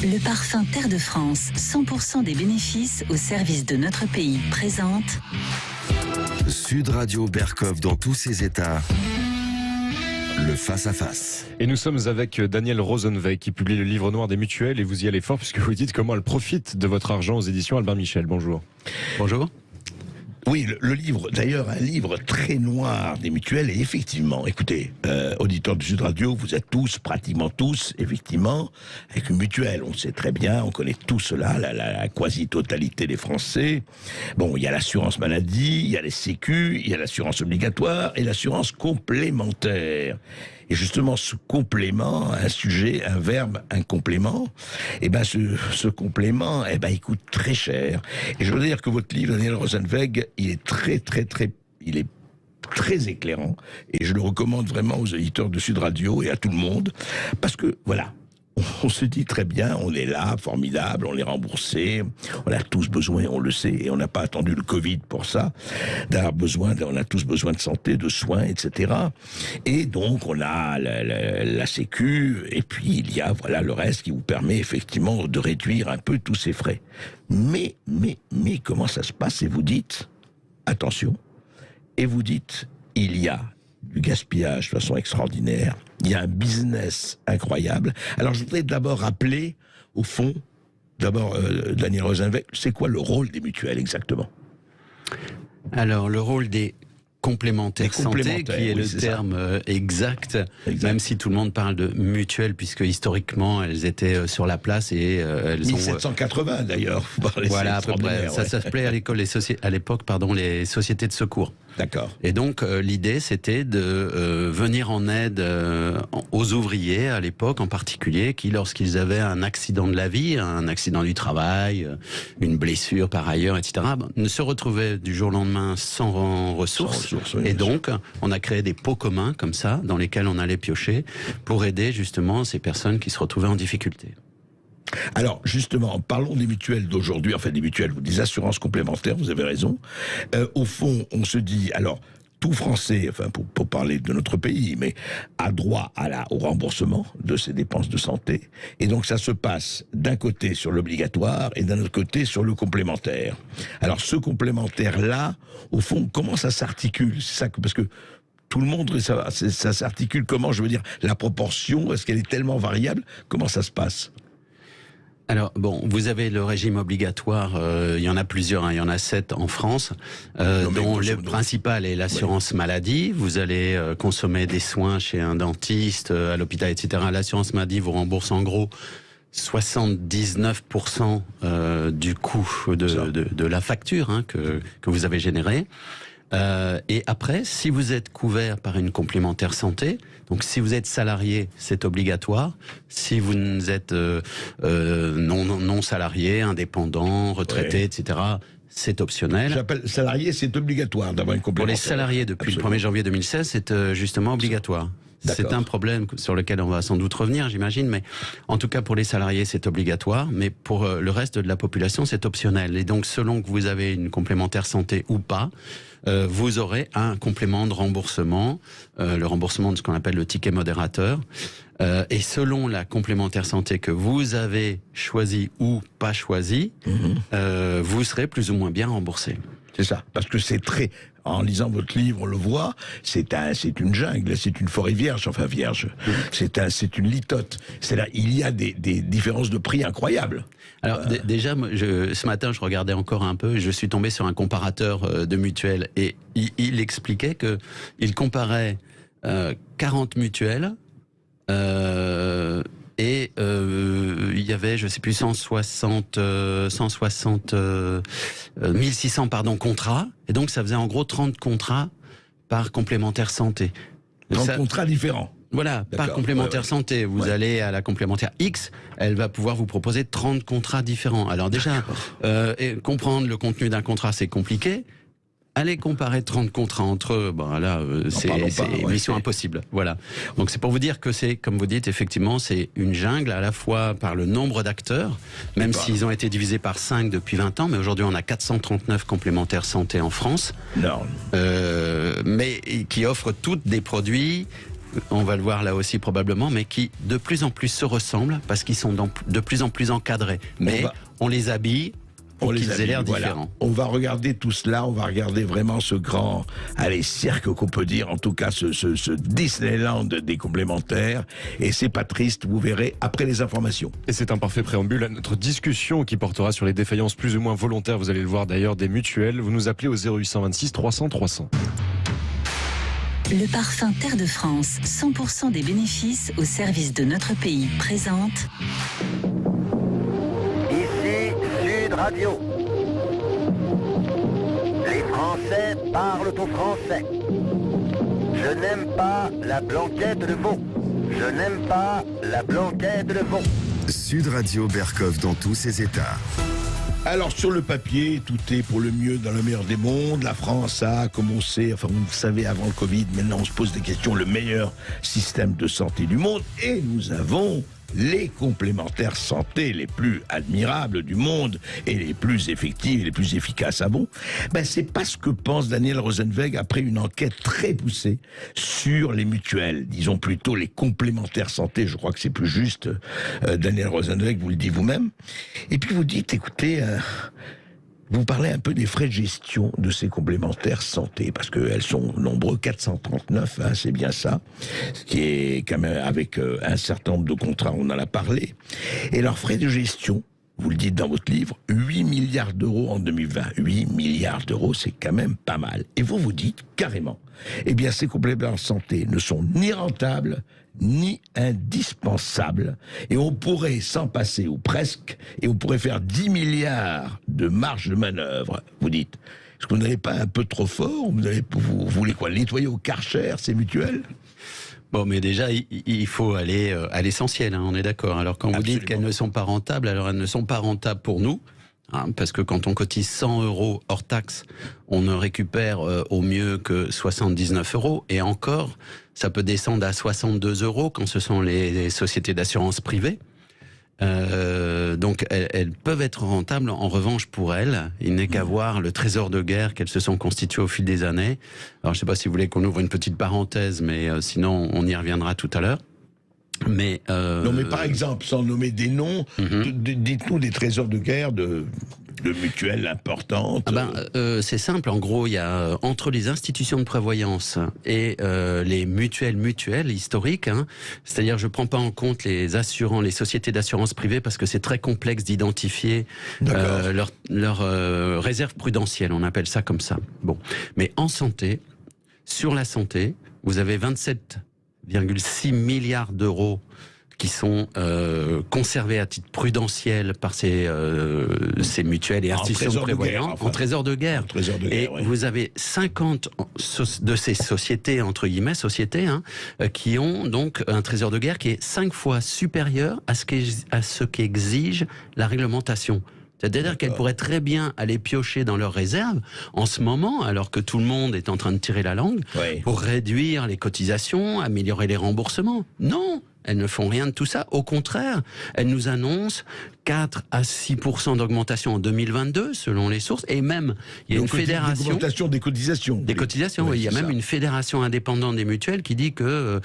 Le parfum Terre de France, 100% des bénéfices au service de notre pays, présente Sud Radio Berkov dans tous ses états. Le face-à-face. Et nous sommes avec Daniel Rosenweg qui publie le livre noir des mutuelles et vous y allez fort puisque vous dites comment elles profitent de votre argent aux éditions Albin Michel. Bonjour. Bonjour. Oui, le livre, d'ailleurs, un livre très noir des mutuelles. Et effectivement, écoutez, auditeurs de Sud Radio, vous êtes tous, pratiquement tous, effectivement, avec une mutuelle. On le sait très bien, on connaît tout cela, la quasi-totalité des Français. Bon, il y a l'assurance maladie, il y a les sécu, il y a l'assurance obligatoire et l'assurance complémentaire. Et justement, ce complément, un sujet, un verbe, un complément, eh ben ce complément, eh ben il coûte très cher. Et je veux dire que votre livre, Daniel Rosenweg, il est il est très éclairant. Et je le recommande vraiment aux auditeurs de Sud Radio et à tout le monde, parce que voilà. On se dit très bien, on est là, formidable, on est remboursé, on a tous besoin, on le sait, et on n'a pas attendu le Covid pour ça, on a tous besoin de santé, de soins, etc. Et donc on a la Sécu, et puis il y a voilà le reste qui vous permet effectivement de réduire un peu tous ces frais. Mais comment ça se passe? Et vous dites, attention, et vous dites, il y a du gaspillage de façon extraordinaire. Il y a un business incroyable. Alors, je voudrais d'abord rappeler, au fond, Daniel Rosenweg, c'est quoi le rôle des mutuelles exactement? Alors, le rôle des complémentaires santé, qui est le terme exact, même si tout le monde parle de mutuelles, puisque historiquement, elles étaient sur la place et elles 1780 d'ailleurs. Voilà, à peu près. Ça s'appelait à l'époque, les sociétés de secours. D'accord. Et donc l'idée c'était de venir en aide aux ouvriers à l'époque en particulier qui, lorsqu'ils avaient un accident de la vie, un accident du travail, une blessure par ailleurs, etc., ne se retrouvaient du jour au lendemain sans ressources. Oui, et donc on a créé des pots communs comme ça dans lesquels on allait piocher pour aider justement ces personnes qui se retrouvaient en difficulté. Alors, justement, parlons des mutuelles d'aujourd'hui, enfin des mutuelles, des assurances complémentaires, vous avez raison. Au fond, on se dit, alors, tout Français, enfin pour parler de notre pays, mais a droit au remboursement de ses dépenses de santé. Et donc ça se passe d'un côté sur l'obligatoire et d'un autre côté sur le complémentaire. Alors ce complémentaire-là, au fond, comment ça s'articule? C'est ça parce que tout le monde, ça s'articule comment? Je veux dire, la proportion, est-ce qu'elle est tellement variable? Comment ça se passe? Alors, bon, vous avez le régime obligatoire, il y en a plusieurs, il y en a 7 en France, dont le principal est l'assurance maladie. Vous allez consommer des soins chez un dentiste, à l'hôpital, etc. L'assurance maladie vous rembourse en gros 79% du coût de la facture que vous avez générée. Et après, si vous êtes couvert par une complémentaire santé, donc si vous êtes salarié, c'est obligatoire. Si vous êtes non salarié, indépendant, retraité, etc., c'est optionnel. J'appelle salarié, c'est obligatoire d'avoir une complémentaire. Pour les salariés, depuis le 1er janvier 2016, c'est justement obligatoire. C'est un problème sur lequel on va sans doute revenir, j'imagine, mais en tout cas pour les salariés c'est obligatoire, mais pour le reste de la population c'est optionnel. Et donc selon que vous avez une complémentaire santé ou pas, vous aurez un complément de remboursement, le remboursement de ce qu'on appelle le ticket modérateur. Et selon la complémentaire santé que vous avez choisi ou pas choisi, vous serez plus ou moins bien remboursé. C'est ça, parce que c'est très... En lisant votre livre, on le voit, c'est une jungle, c'est une forêt vierge, enfin vierge. C'est une litote. Il y a des différences de prix incroyables. Alors déjà, ce matin, je regardais encore un peu, et je suis tombé sur un comparateur de mutuelles, et il expliquait que il comparait 40 mutuelles. Et il y avait, je sais plus, 1600 contrats. Et donc, ça faisait en gros 30 contrats par complémentaire santé. 30 contrats différents. Voilà, par complémentaire santé. Vous allez à la complémentaire X, elle va pouvoir vous proposer 30 contrats différents. Alors déjà, comprendre le contenu d'un contrat, c'est compliqué. Aller comparer 30 contrats entre eux, c'est mission impossible. Voilà. Donc c'est pour vous dire que c'est, comme vous dites, effectivement, c'est une jungle à la fois par le nombre d'acteurs, même s'ils ont été divisés par 5 depuis 20 ans, mais aujourd'hui on a 439 complémentaires santé en France. Non. Mais qui offrent toutes des produits on va le voir là aussi probablement, mais qui de plus en plus se ressemblent parce qu'ils sont de plus en plus encadrés. Mais on les habille pour qu'ils aient l'air différents. On va regarder tout cela, on va regarder vraiment ce grand, cirque qu'on peut dire, en tout cas ce Disneyland des complémentaires. Et c'est pas triste, vous verrez après les informations. Et c'est un parfait préambule à notre discussion qui portera sur les défaillances plus ou moins volontaires, vous allez le voir d'ailleurs, des mutuelles. Vous nous appelez au 0826 300 300. Le parfum Terre de France, 100% des bénéfices au service de notre pays, présente Sud Radio. Les Français parlent au français. Je n'aime pas la blanquette de veau. Je n'aime pas la blanquette de veau. Sud Radio Berkov dans tous ses états. Alors sur le papier, tout est pour le mieux dans le meilleur des mondes. La France a, comme on sait, enfin vous savez avant le Covid, maintenant on se pose des questions, le meilleur système de santé du monde. Et nous avons les complémentaires santé les plus admirables du monde et les plus effectives et les plus efficaces. Ah bon ? C'est pas ce que pense Daniel Rosenweg après une enquête très poussée sur les mutuelles, disons plutôt les complémentaires santé, je crois que c'est plus juste. Daniel Rosenweg vous le dit vous-même. Et puis vous dites, écoutez, vous parlez un peu des frais de gestion de ces complémentaires santé, parce qu'elles sont nombreux, 439, c'est bien ça, ce qui est quand même avec un certain nombre de contrats, on en a parlé. Et leurs frais de gestion, vous le dites dans votre livre, 8 milliards d'euros en 2020. 8 milliards d'euros, c'est quand même pas mal. Et vous vous dites carrément, ces complémentaires santé ne sont ni rentables, ni indispensables, et on pourrait s'en passer, ou presque, et on pourrait faire 10 milliards de marge de manœuvre. Vous dites, est-ce que vous n'avez pas un peu trop fort ? Vous voulez quoi, nettoyer au Karcher, ces mutuelles ? Bon, mais déjà, il faut aller à l'essentiel, on est d'accord. Alors quand vous dites qu'elles ne sont pas rentables, alors elles ne sont pas rentables pour nous, parce que quand on cotise 100 € hors taxe, on ne récupère au mieux que 79 €, et encore, ça peut descendre à 62 € quand ce sont les sociétés d'assurance privées. Donc elles peuvent être rentables. En revanche, pour elles, il n'est qu'à voir le trésor de guerre qu'elles se sont constituées au fil des années. Alors je ne sais pas si vous voulez qu'on ouvre une petite parenthèse, mais sinon on y reviendra tout à l'heure. Mais non, mais par exemple, sans nommer des noms, dites-nous des trésors de guerre de mutuelles importantes. C'est simple, en gros, il y a entre les institutions de prévoyance et les mutuelles historiques, c'est-à-dire je prends pas en compte les assurants, les sociétés d'assurance privée, parce que c'est très complexe d'identifier leur réserve prudentielle, on appelle ça comme ça. Bon, mais en santé, sur la santé, vous avez 27,6 milliards d'euros qui sont conservés à titre prudentiel par ces mutuelles et institutions de prévoyance en trésor de guerre. Et vous avez 50 de ces sociétés, entre guillemets, qui ont donc un trésor de guerre qui est 5 fois supérieur à ce qu'exige la réglementation. C'est-à-dire qu'elles pourraient très bien aller piocher dans leurs réserves en ce moment, alors que tout le monde est en train de tirer la langue, pour réduire les cotisations, améliorer les remboursements. Non, elles ne font rien de tout ça. Au contraire, elles nous annoncent 4 à 6% d'augmentation en 2022, selon les sources. Et même, il y a une fédération... Augmentation des cotisations. Des cotisations, oui. Il y a même une fédération indépendante des mutuelles qui dit que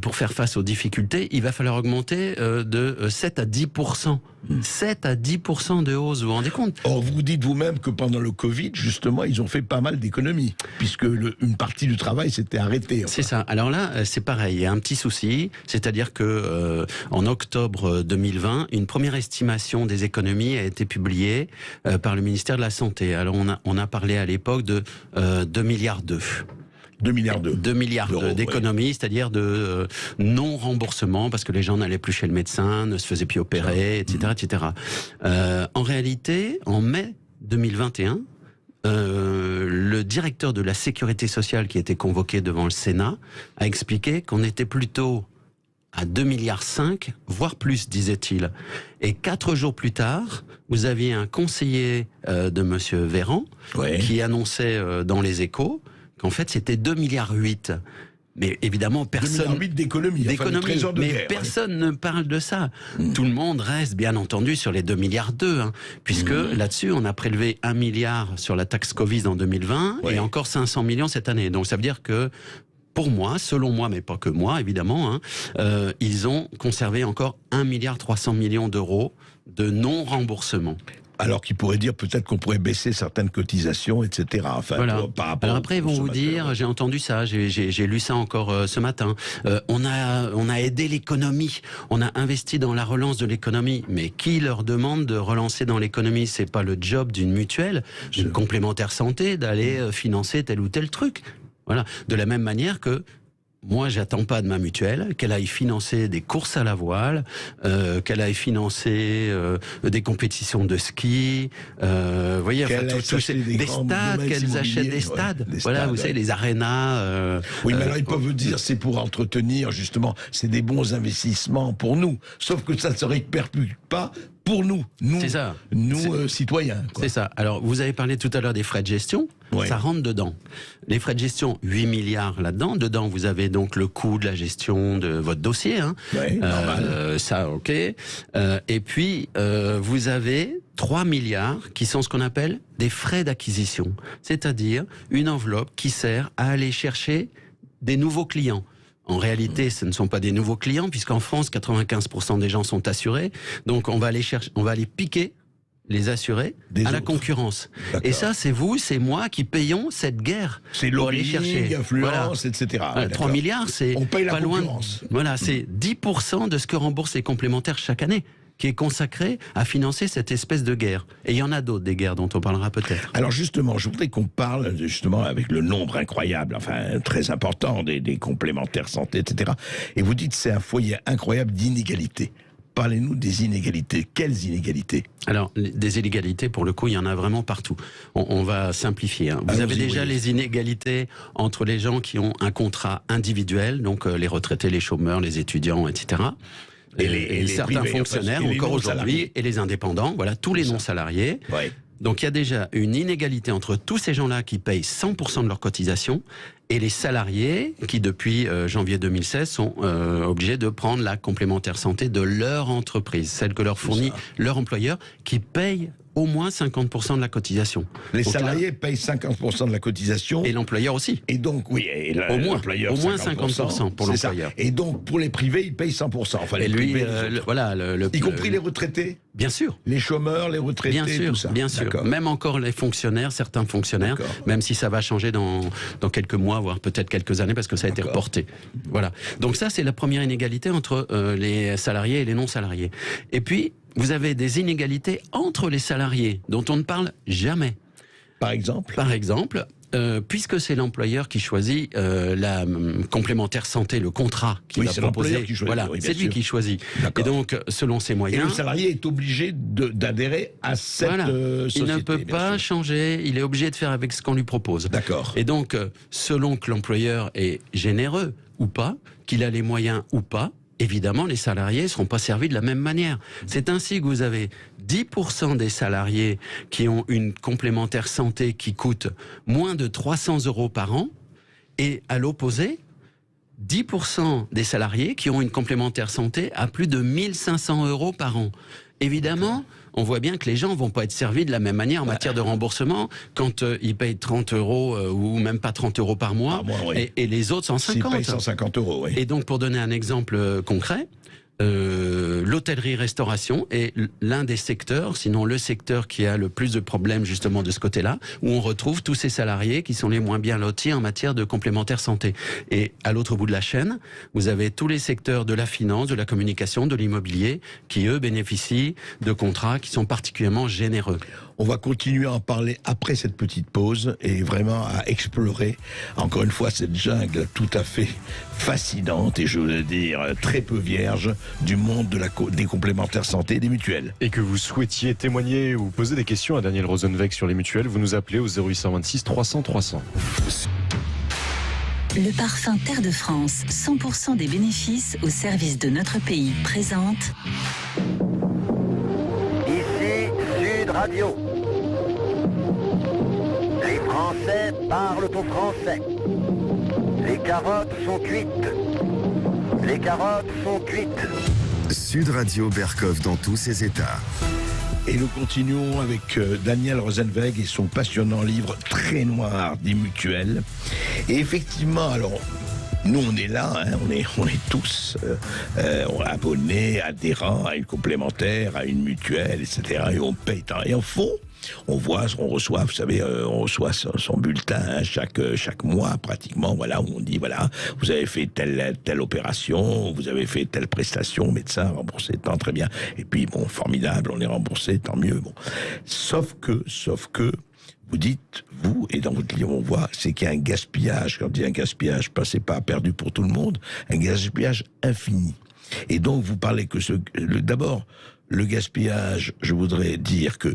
pour faire face aux difficultés, il va falloir augmenter de 7 à 10%. 7 à 10% de hausse, vous vous rendez compte ? Or, vous dites vous-même que pendant le Covid, justement, ils ont fait pas mal d'économies, puisque une partie du travail s'était arrêtée. C'est ça. Alors là, c'est pareil. Il y a un petit souci, c'est-à-dire que en octobre 2020, une première estimation des économies a été publiée par le ministère de la Santé. Alors on a parlé à l'époque de 2 milliards d'euros. 2 milliards d'euros. 2 milliards d'économies, c'est-à-dire de non-remboursement, parce que les gens n'allaient plus chez le médecin, ne se faisaient plus opérer, etc. En réalité, en mai 2021, le directeur de la Sécurité sociale qui était convoqué devant le Sénat a expliqué qu'on était plutôt à 2,5 milliards, voire plus, disait-il. Et 4 jours plus tard, vous aviez un conseiller de Monsieur Véran qui annonçait dans les Échos qu'en fait c'était 2,8 milliards. Mais évidemment, personne... 2,8 d'économie, mais personne ne parle de ça. Tout le monde reste, bien entendu, sur les 2,2 milliards, puisque là-dessus, on a prélevé 1 milliard sur la taxe Covid en 2020 et encore 500 millions cette année. Donc ça veut dire que pour moi, selon moi, mais pas que moi, évidemment, ils ont conservé encore 1,3 milliard d'euros de non-remboursement. Alors qu'ils pourraient dire peut-être qu'on pourrait baisser certaines cotisations, etc. Enfin, voilà. par rapport alors après, ils vont vous dire, j'ai entendu ça, j'ai lu ça encore ce matin, on a aidé l'économie, on a investi dans la relance de l'économie, mais qui leur demande de relancer dans l'économie? C'est pas le job d'une mutuelle, d'une complémentaire santé, d'aller financer tel ou tel truc. Voilà. De la même manière que moi, j'attends pas de ma mutuelle qu'elle aille financer des courses à la voile, qu'elle aille financer des compétitions de ski, voyez, enfin, des stades, qu'elles achètent des stades. Ouais, voilà, vous savez, les arénas. Oui, mais alors ils peuvent dire c'est pour entretenir, justement, c'est des bons investissements pour nous. Sauf que ça ne se répercute pas pour nous citoyens. C'est ça. Alors, vous avez parlé tout à l'heure des frais de gestion. Ouais. Ça rentre dedans. Les frais de gestion, 8 milliards là-dedans. Dedans, vous avez donc le coût de la gestion de votre dossier. Ouais, normal. Ça, ok. Et puis, vous avez 3 milliards qui sont ce qu'on appelle des frais d'acquisition. C'est-à-dire une enveloppe qui sert à aller chercher des nouveaux clients. En réalité, ce ne sont pas des nouveaux clients, puisqu'en France, 95% des gens sont assurés. Donc, on va aller piquer les assurés à la concurrence. Et ça, c'est vous, c'est moi qui payons cette guerre. C'est lobbying, influence, etc. 3 milliards, c'est pas loin. Voilà, c'est 10% de ce que remboursent les complémentaires chaque année, qui est consacré à financer cette espèce de guerre. Et il y en a d'autres, des guerres dont on parlera peut-être. Alors justement, je voudrais qu'on parle justement avec le nombre incroyable, enfin très important des complémentaires santé, etc. Et vous dites que c'est un foyer incroyable d'inégalités. Parlez-nous des inégalités. Quelles inégalités? Alors, des inégalités, pour le coup, il y en a vraiment partout. On va simplifier. Vous avez déjà les inégalités entre les gens qui ont un contrat individuel, donc les retraités, les chômeurs, les étudiants, etc. Et certains privés, fonctionnaires, encore aujourd'hui, et les indépendants, voilà, tous les non-salariés. Ouais. Donc il y a déjà une inégalité entre tous ces gens-là qui payent 100% de leur cotisation et les salariés qui, depuis janvier 2016, sont obligés de prendre la complémentaire santé de leur entreprise, celle que leur fournit leur employeur, qui paye au moins 50% de la cotisation. Les salariés payent 50% de la cotisation. Et l'employeur aussi. Et donc, oui, et au moins 50% pour l'employeur. Et donc, pour les privés, ils payent 100%. Enfin, et les lui, privés, voilà, y compris les retraités. Bien sûr. Les chômeurs, les retraités, bien sûr, tout ça. Bien sûr. Même encore les fonctionnaires, certains fonctionnaires, même si ça va changer dans quelques mois, voire peut-être quelques années, parce que ça a été reporté. Voilà. Donc ça, c'est la première inégalité entre les salariés et les non-salariés. Et puis, vous avez des inégalités entre les salariés, dont on ne parle jamais. Par exemple, puisque c'est l'employeur qui choisit la complémentaire santé, le contrat qu'il va proposer. Voilà, c'est lui qui choisit. Et donc, selon ses moyens... Et le salarié est obligé d'adhérer à cette société. Il ne peut pas changer, il est obligé de faire avec ce qu'on lui propose. D'accord. Et donc, selon que l'employeur est généreux ou pas, qu'il a les moyens ou pas, évidemment, les salariés ne seront pas servis de la même manière. C'est ainsi que vous avez 10% des salariés qui ont une complémentaire santé qui coûte moins de 300 € par an, et à l'opposé, 10% des salariés qui ont une complémentaire santé à plus de 1500 € par an. Évidemment, on voit bien que les gens ne vont pas être servis de la même manière en matière de remboursement quand ils payent 30 € ou même pas 30 € par mois, et les autres 150. Ils payent 150 €, oui. Et donc, pour donner un exemple concret, l'hôtellerie-restauration est l'un des secteurs, sinon le secteur qui a le plus de problèmes justement de ce côté-là, où on retrouve tous ces salariés qui sont les moins bien lotis en matière de complémentaire santé. Et à l'autre bout de la chaîne, vous avez tous les secteurs de la finance, de la communication, de l'immobilier, qui eux bénéficient de contrats qui sont particulièrement généreux. On va continuer à en parler après cette petite pause et vraiment à explorer encore une fois cette jungle tout à fait fascinante et je veux dire très peu vierge du monde des complémentaires santé et des mutuelles. Et que vous souhaitiez témoigner ou poser des questions à Daniel Rosenweg sur les mutuelles, vous nous appelez au 0826 300 300. Le parfum Terre de France, 100% des bénéfices au service de notre pays, présente... Ici Sud Radio. Les Français parlent au français. Les carottes sont cuites. Les carottes sont cuites. Sud Radio Berkov dans tous ses états. Et nous continuons avec Daniel Rosenweg et son passionnant livre Très noir des mutuelles. Et effectivement, alors, nous on est là, hein, on est tous abonnés, adhérents à une complémentaire, à une mutuelle, etc. Et on paye. Et en fond, on reçoit, vous savez, on reçoit son bulletin hein, chaque mois pratiquement, voilà, où on dit voilà, vous avez fait telle opération, vous avez fait telle prestation, médecin remboursé, tant très bien. Et puis bon, formidable, on est remboursé, tant mieux. Bon, sauf que vous dites, vous, et dans votre livre on voit, c'est qu'il y a un gaspillage. Quand on dit un gaspillage, c'est pas perdu pour tout le monde, un gaspillage infini. Et donc vous parlez que d'abord le gaspillage, je voudrais dire que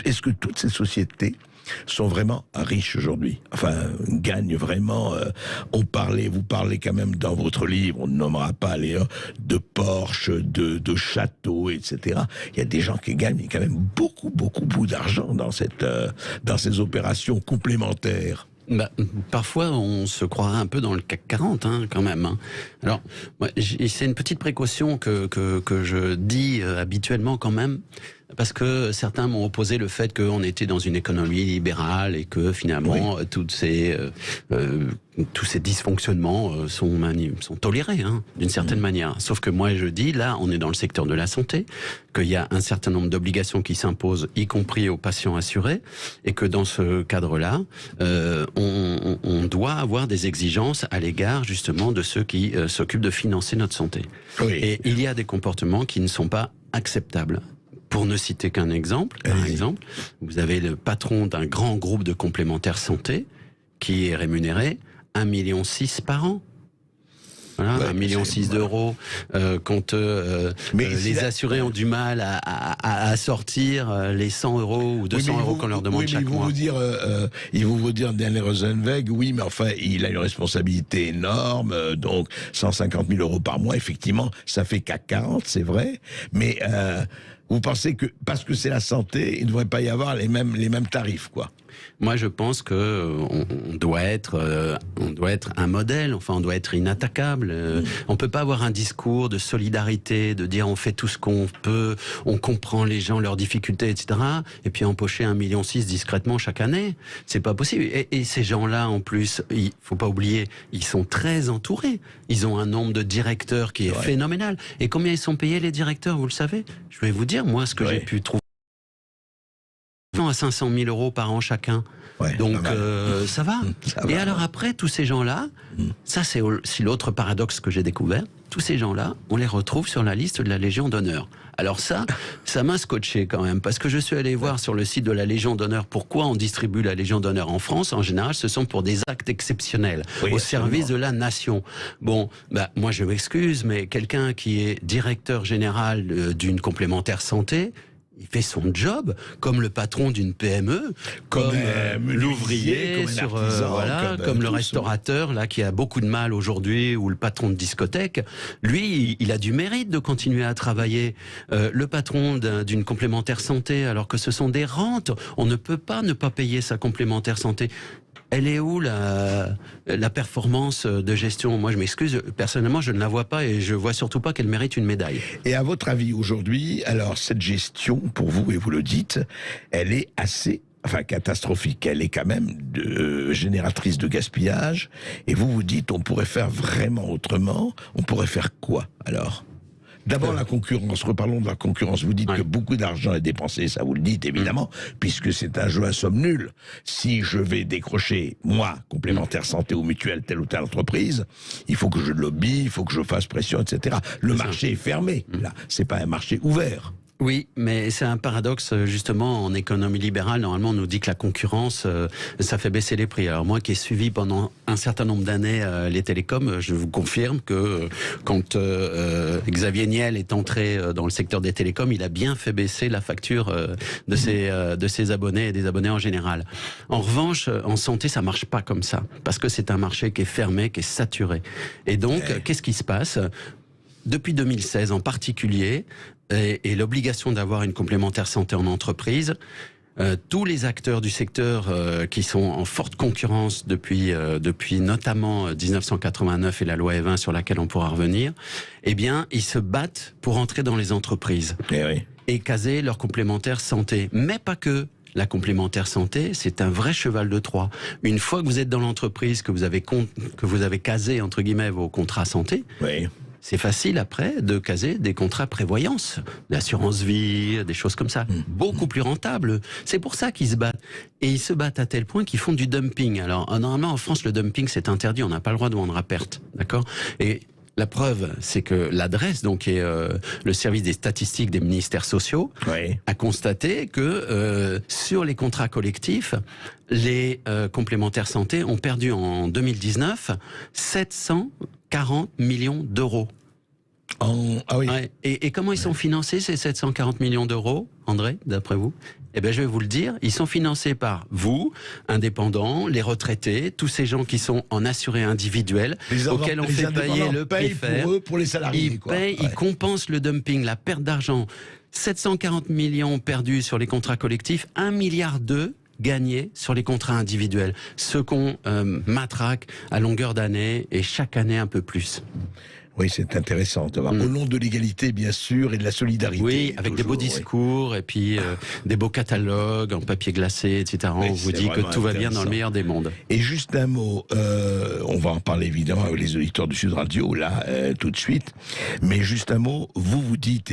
est-ce que toutes ces sociétés sont vraiment riches aujourd'hui, enfin gagnent vraiment. Vous parlez quand même dans votre livre, on ne nommera pas les de Porsche, de châteaux, etc. Il y a des gens qui gagnent quand même beaucoup d'argent dans ces opérations complémentaires. Bah, parfois, on se croirait un peu dans le CAC 40, hein, quand même. Hein. Alors, c'est une petite précaution que je dis habituellement quand même, parce que certains m'ont opposé le fait qu'on était dans une économie libérale et que finalement, oui, tous ces dysfonctionnements sont tolérés, hein, d'une certaine manière. Sauf que moi, je dis, là, on est dans le secteur de la santé, qu'il y a un certain nombre d'obligations qui s'imposent, y compris aux patients assurés, et que dans ce cadre-là, on doit avoir des exigences à l'égard, justement, de ceux qui s'occupent de financer notre santé. Oui. Et il y a des comportements qui ne sont pas acceptables. Pour ne citer qu'un exemple, par exemple, vous avez le patron d'un grand groupe de complémentaires santé qui est rémunéré 1,6 million par an. Voilà, ouais, 1,6 million d'euros. Quand les assurés ont du mal à sortir les 100 euros ou 200 euros qu'on leur demande chaque mois. Ils vont vous dire, Daniel Rosenweg, oui, mais enfin, il a une responsabilité énorme, donc 150 000 euros par mois, effectivement, ça fait CAC 40, c'est vrai, mais vous pensez que, parce que c'est la santé, il ne devrait pas y avoir les mêmes tarifs, quoi? Moi, je pense que on doit être un modèle. Enfin, on doit être inattaquable. On peut pas avoir un discours de solidarité, de dire on fait tout ce qu'on peut, on comprend les gens, leurs difficultés, etc. Et puis empocher 1,6 million discrètement chaque année. C'est pas possible. Et ces gens-là, en plus, il faut pas oublier, ils sont très entourés. Ils ont un nombre de directeurs qui est phénoménal. Et combien ils sont payés, les directeurs, vous le savez? Je vais vous dire, moi, ce que j'ai pu trouver à 500 000 euros par an chacun. Ouais, donc ça va. Et alors après, tous ces gens-là, ça c'est l'autre paradoxe que j'ai découvert, tous ces gens-là, on les retrouve sur la liste de la Légion d'honneur. Alors ça m'a scotché quand même, parce que je suis allé voir sur le site de la Légion d'honneur pourquoi on distribue la Légion d'honneur en France. En général, ce sont pour des actes exceptionnels, au service de la nation. Bon, bah, moi je m'excuse, mais quelqu'un qui est directeur général d'une complémentaire santé, il fait son job comme le patron d'une PME, comme l'ouvrier, comme le restaurateur là qui a beaucoup de mal aujourd'hui, ou le patron de discothèque. Lui, il a du mérite de continuer à travailler. Le patron d'une complémentaire santé, alors que ce sont des rentes, on ne peut pas ne pas payer sa complémentaire santé. Elle est où la performance de gestion? Moi, je m'excuse, personnellement, je ne la vois pas et je vois surtout pas qu'elle mérite une médaille. Et à votre avis, aujourd'hui, alors, cette gestion, pour vous, et vous le dites, elle est assez catastrophique. Elle est quand même génératrice de gaspillage. Et vous dites, on pourrait faire vraiment autrement. On pourrait faire quoi, alors ? D'abord, la concurrence. Reparlons de la concurrence. Vous dites que beaucoup d'argent est dépensé, ça vous le dites évidemment, puisque c'est un jeu à somme nulle. Si je vais décrocher, moi, complémentaire santé ou mutuelle, telle ou telle entreprise, il faut que je lobby, il faut que je fasse pression, etc. Le marché est fermé. Là, c'est pas un marché ouvert. Oui, mais c'est un paradoxe, justement, en économie libérale. Normalement, on nous dit que la concurrence, ça fait baisser les prix. Alors moi, qui ai suivi pendant un certain nombre d'années les télécoms, je vous confirme que quand Xavier Niel est entré dans le secteur des télécoms, il a bien fait baisser la facture de ses abonnés et des abonnés en général. En revanche, en santé, ça marche pas comme ça, parce que c'est un marché qui est fermé, qui est saturé. Et donc, qu'est-ce qui se passe ? Depuis 2016 en particulier, et l'obligation d'avoir une complémentaire santé en entreprise, tous les acteurs du secteur qui sont en forte concurrence depuis notamment 1989 et la loi E20 sur laquelle on pourra revenir, eh bien, ils se battent pour entrer dans les entreprises et caser leur complémentaire santé. Mais pas que. la complémentaire santé, c'est un vrai cheval de Troie. Une fois que vous êtes dans l'entreprise, que vous avez casé, entre guillemets, vos contrats santé, Oui. c'est facile après de caser des contrats prévoyance, d'assurance vie, des choses comme ça. Beaucoup plus rentables. C'est pour ça qu'ils se battent. Et ils se battent à tel point qu'ils font du dumping. Alors, normalement, en France, le dumping, c'est interdit. On n'a pas le droit de vendre à perte. D'accord ? Et la preuve, c'est que l'adresse, donc qui est le service des statistiques des ministères sociaux, Oui. a constaté que sur les contrats collectifs, les complémentaires santé ont perdu en 2019 740 millions d'euros. Ah oui. Ouais. Et comment ils sont financés, ces 740 millions d'euros, André, d'après vous ? Eh bien, je vais vous le dire, ils sont financés par vous, indépendants, les retraités, tous ces gens qui sont en assuré individuel, auxquels on fait payer le prix fer. Pour eux, pour les salariés. Ils payent, ils compensent le dumping, la perte d'argent. 740 millions perdus sur les contrats collectifs, 1,2 milliard gagnés sur les contrats individuels. Ce qu'on matraque à longueur d'année et chaque année un peu plus. Oui, c'est intéressant. Au nom de l'égalité, bien sûr, et de la solidarité. Oui, avec toujours, des beaux discours, et puis des beaux catalogues en papier glacé, etc. Oui, On vous dit que tout va bien dans le meilleur des mondes. Et juste un mot, on va en parler évidemment avec les auditeurs du Sud Radio, là, tout de suite. Mais juste un mot, vous dites,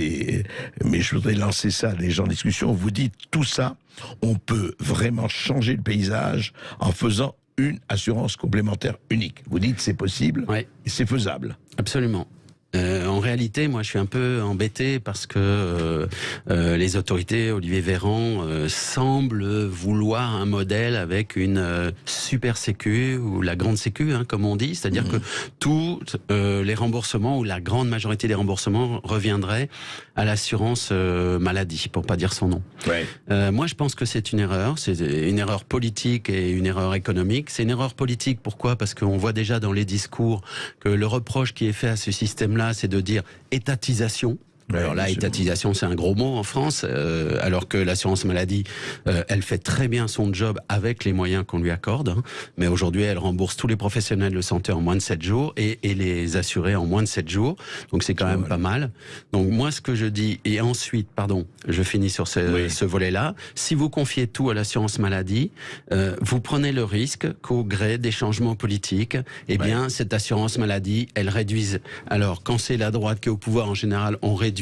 mais je voudrais lancer ça, les gens en discussion, vous dites tout ça, on peut vraiment changer le paysage en faisant une assurance complémentaire unique. Vous dites c'est possible, Ouais. Et c'est faisable. Absolument. En réalité, moi, je suis un peu embêté parce que les autorités, Olivier Véran, semblent vouloir un modèle avec une super sécu ou la grande sécu, hein, comme on dit, c'est-à-dire que tous les remboursements ou la grande majorité des remboursements reviendraient à l'assurance maladie, pour pas dire son nom. Ouais. Moi, je pense que c'est une erreur politique et une erreur économique. C'est une erreur politique, pourquoi ? Parce qu'on voit déjà dans les discours que le reproche qui est fait à ce système-là, c'est de dire étatisation. Alors là, étatisation, c'est un gros mot en France, alors que l'assurance maladie, elle fait très bien son job avec les moyens qu'on lui accorde. Hein. Mais aujourd'hui, elle rembourse tous les professionnels de santé en moins de 7 jours et les assurés en moins de 7 jours. Donc c'est quand même pas mal. Donc moi, ce que je dis, et ensuite, pardon, je finis sur ce volet-là, si vous confiez tout à l'assurance maladie, vous prenez le risque qu'au gré des changements politiques, eh bien, cette assurance maladie, elle réduise. Alors, quand c'est la droite qui est au pouvoir, en général, on réduit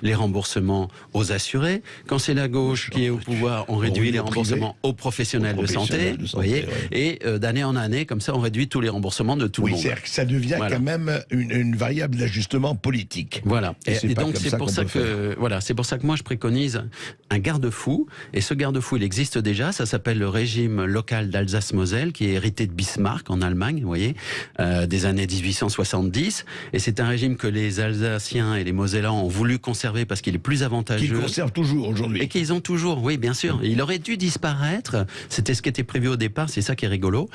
les remboursements aux assurés. Quand c'est la gauche qui est au pouvoir, on réduit les remboursements aux professionnels de santé. Vous voyez, et d'année en année, comme ça, on réduit tous les remboursements de tout le monde. Oui, c'est-à-dire que ça devient quand même une variable d'ajustement politique. Voilà. Et donc c'est pour ça que c'est pour ça que moi je préconise un garde-fou. Et ce garde-fou, il existe déjà. Ça s'appelle le régime local d'Alsace-Moselle, qui est hérité de Bismarck en Allemagne, vous voyez, des années 1870. Et c'est un régime que les Alsaciens et les Mosellans ont voulu conserver parce qu'il est plus avantageux. Qu'ils conservent toujours aujourd'hui. Et qu'ils ont toujours, oui, bien sûr. Il aurait dû disparaître. C'était ce qui était prévu au départ. C'est ça qui est rigolo.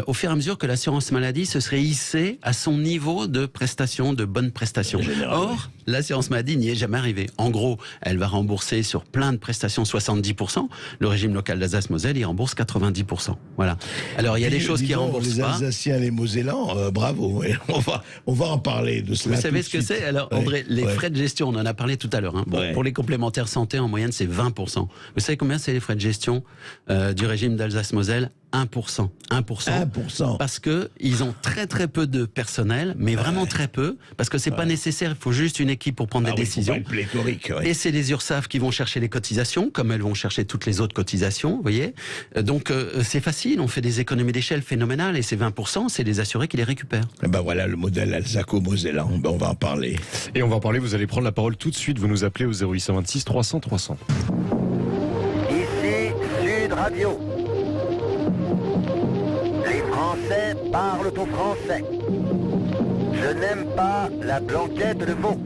Au fur et à mesure que l'assurance maladie se serait hissée à son niveau de prestation, de bonne prestation. Or, l'assurance maladie n'y est jamais arrivée. En gros, elle va rembourser sur plein de prestations 70%. Le régime local d'Alsace-Moselle, il rembourse 90%. Voilà. Alors, il y a des choses qui remboursent les pas. Les Alsaciens et les Mosellans, bravo. On va en parler de cela. Vous savez ce que c'est ? Alors, André, les frais de gestion, on en a parlé tout à l'heure. Hein. Bon, pour les complémentaires santé, en moyenne, c'est 20%. Vous savez combien c'est les frais de gestion du régime d'Alsace-Moselle ? 1%. 1%. Parce que ils ont très très peu de personnel, mais vraiment très peu, parce que c'est pas nécessaire. Il faut juste une équipe pour prendre des décisions. Faut pas être pléthorique, Et c'est les URSSAF qui vont chercher les cotisations, comme elles vont chercher toutes les autres cotisations, vous voyez. Donc c'est facile, on fait des économies d'échelle phénoménales, et ces 20%, c'est les assurés qui les récupèrent. Et ben voilà le modèle alsaco-mosellan. On va en parler. Et on va en parler. Vous allez prendre la parole tout de suite. Vous nous appelez au 0826 300 300. Ici Sud Radio. Les Français parlent au français. Je n'aime pas la blanquette de veau.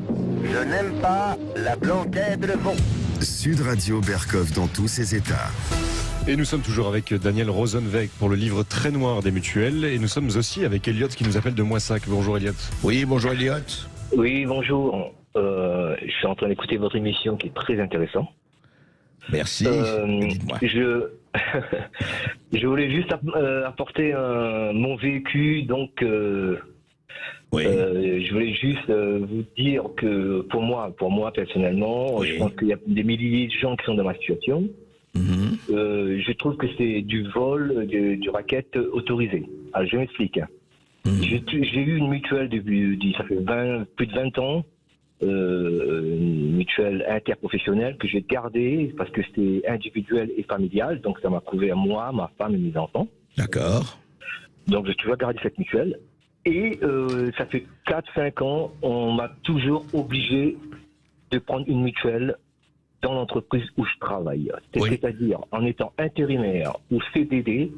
Je n'aime pas la blanquette de veau. Sud Radio Berkov dans tous ses états. Et nous sommes toujours avec Daniel Rosenweg pour le livre Très noir des mutuelles. Et nous sommes aussi avec Elliot qui nous appelle de Moissac. Bonjour Elliot. Oui, bonjour Elliot. Oui, bonjour. Je suis en train d'écouter votre émission qui est très intéressante. Merci. Dites-moi. Je voulais juste apporter mon vécu, donc je voulais juste vous dire que pour moi personnellement, je pense qu'il y a des milliers de gens qui sont dans ma situation. je trouve que c'est du vol, du racket autorisé. Alors, je m'explique. J'ai eu une mutuelle depuis, ça fait plus de 20 ans, une mutuelle interprofessionnelle que j'ai gardée parce que c'était individuel et familial, donc ça m'a couvert moi, ma femme et mes enfants. D'accord. Donc j'ai toujours gardé cette mutuelle. Et ça fait 4-5 ans, on m'a toujours obligé de prendre une mutuelle dans l'entreprise où je travaille. C'est-à-dire, en étant intérimaire ou CDD,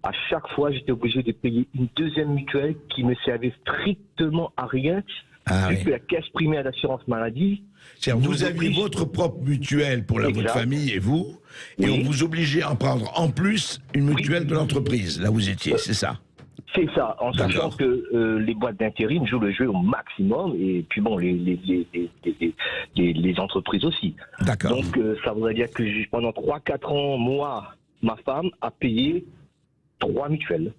à chaque fois, j'étais obligé de payer une deuxième mutuelle qui ne servait strictement à rien, puisque la caisse primaire d'assurance maladie... C'est-à-dire, vous aviez votre propre mutuelle pour votre famille et vous, et on vous obligeait à en prendre en plus une mutuelle de l'entreprise, là où vous étiez, c'est ça? C'est ça, en sachant que les boîtes d'intérim jouent le jeu au maximum, et puis bon, les entreprises aussi. D'accord. Donc ça voudrait dire que pendant 3-4 ans, moi, ma femme a payé 3 mutuelles.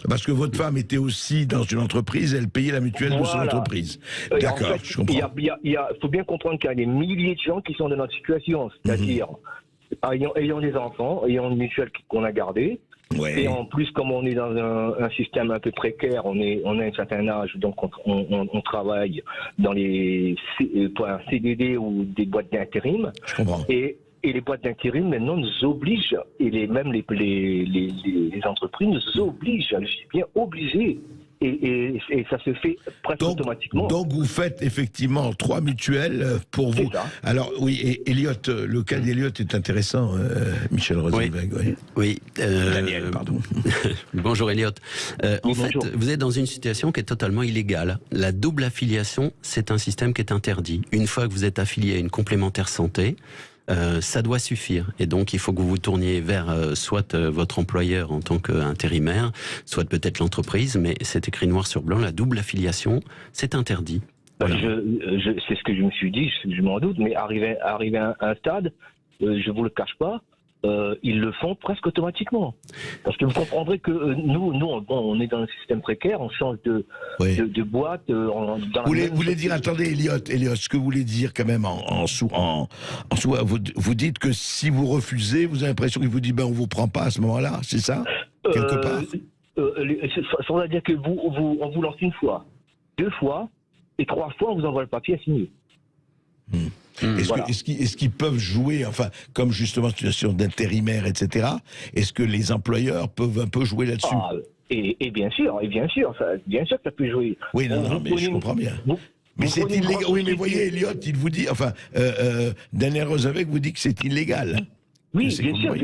Parce que votre femme était aussi dans une entreprise, elle payait la mutuelle de son entreprise. D'accord, en fait, je comprends. Il faut bien comprendre qu'il y a des milliers de gens qui sont dans notre situation, c'est-à-dire ayant des enfants, ayant une mutuelle qu'on a gardée. Et en plus, comme on est dans un système un peu précaire, on a un certain âge, donc on travaille dans pour un CDD ou des boîtes d'intérim. Je comprends. Et les boîtes d'intérim maintenant nous obligent, et même les entreprises nous obligent, je suis bien obligé. Et ça se fait presque automatiquement. Donc vous faites effectivement 3 mutuelles pour vous. Alors oui, et Elliot, le cas d'Elliot est intéressant, Michel Rosenberg. Oui. Daniel, pardon. Bonjour Elliot. En fait, vous êtes dans une situation qui est totalement illégale. La double affiliation, c'est un système qui est interdit. Une fois que vous êtes affilié à une complémentaire santé, ça doit suffire. Et donc, il faut que vous vous tourniez vers soit votre employeur en tant qu'intérimaire, soit peut-être l'entreprise, mais c'est écrit noir sur blanc, la double affiliation, c'est interdit. Voilà. C'est ce que je me suis dit, je m'en doute, mais arrivé à un stade, je vous le cache pas, ils le font presque automatiquement. Parce que vous comprendrez que nous on est dans un système précaire, on change de boîte. Vous voulez dire, attendez, Elliot, ce que vous voulez dire quand même en soi, vous dites que si vous refusez, vous avez l'impression qu'il vous dit on vous prend pas à ce moment-là, c'est ça, quelque part. Ça veut dire que on vous lance une fois, 2 fois, et 3 fois on vous envoie le papier à signer. Est-ce qu'ils peuvent jouer, enfin, comme justement situation d'intérimaire, etc., est-ce que les employeurs peuvent un peu jouer là-dessus? Et bien sûr, bien sûr que ça peut jouer. Oui, mais je comprends bien. Mais c'est illégal. Oui, mais voyez, Elliot, il vous dit, enfin, Daniel Rosenberg vous dit que c'est illégal. Oui, bien sûr,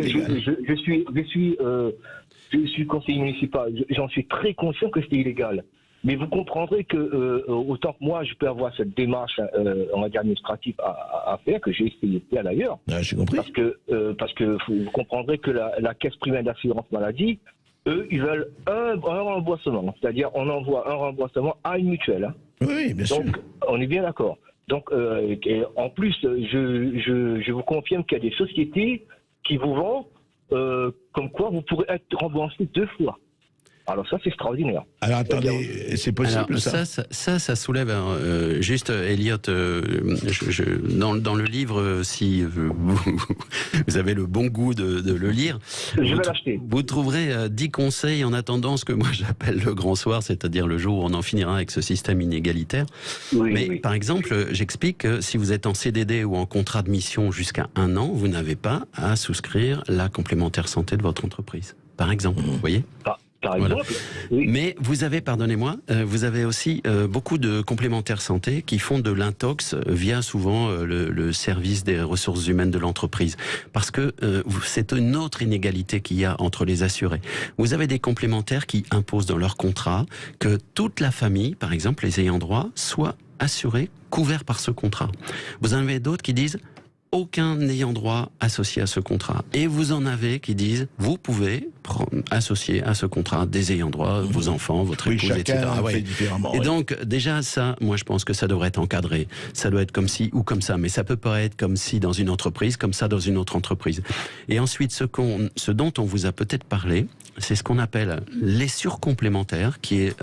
je suis conseiller municipal, j'en suis très conscient que c'est illégal. Mais vous comprendrez que autant que moi, je peux avoir cette démarche, on va dire administrative à faire, que j'ai essayé de faire d'ailleurs. J'ai compris. Parce que vous comprendrez que la caisse primaire d'assurance maladie, eux, ils veulent un remboursement. C'est-à-dire, on envoie un remboursement à une mutuelle. Oui, bien sûr. Donc, on est bien d'accord. Donc, en plus, je vous confirme qu'il y a des sociétés qui vous vendent comme quoi vous pourrez être remboursé 2 fois. Alors ça, c'est extraordinaire. Alors attendez, c'est possible ça soulève, juste Elliot, dans le livre, si vous avez le bon goût de le lire, je vais l'acheter. Vous trouverez 10 conseils en attendant ce que moi j'appelle le grand soir, c'est-à-dire le jour où on en finira avec ce système inégalitaire. Par exemple, j'explique que si vous êtes en CDD ou en contrat de mission jusqu'à 1 an, vous n'avez pas à souscrire la complémentaire santé de votre entreprise. Par exemple, vous voyez Voilà. Mais vous avez, pardonnez-moi, vous avez aussi beaucoup de complémentaires santé qui font de l'intox via souvent le service des ressources humaines de l'entreprise. Parce que c'est une autre inégalité qu'il y a entre les assurés. Vous avez des complémentaires qui imposent dans leur contrat que toute la famille, par exemple les ayants droit, soit assurée, couvert par ce contrat. Vous en avez d'autres qui disent aucun ayant droit associé à ce contrat. Et vous en avez qui disent, vous pouvez associer à ce contrat des ayants droit, vos enfants, votre épouse, etc. Fait différemment, et donc, déjà, ça, moi, je pense que ça devrait être encadré. Ça doit être comme ci ou comme ça. Mais ça peut pas être comme ci dans une entreprise, comme ça dans une autre entreprise. Et ensuite, ce dont on vous a peut-être parlé, c'est ce qu'on appelle les surcomplémentaires, qui est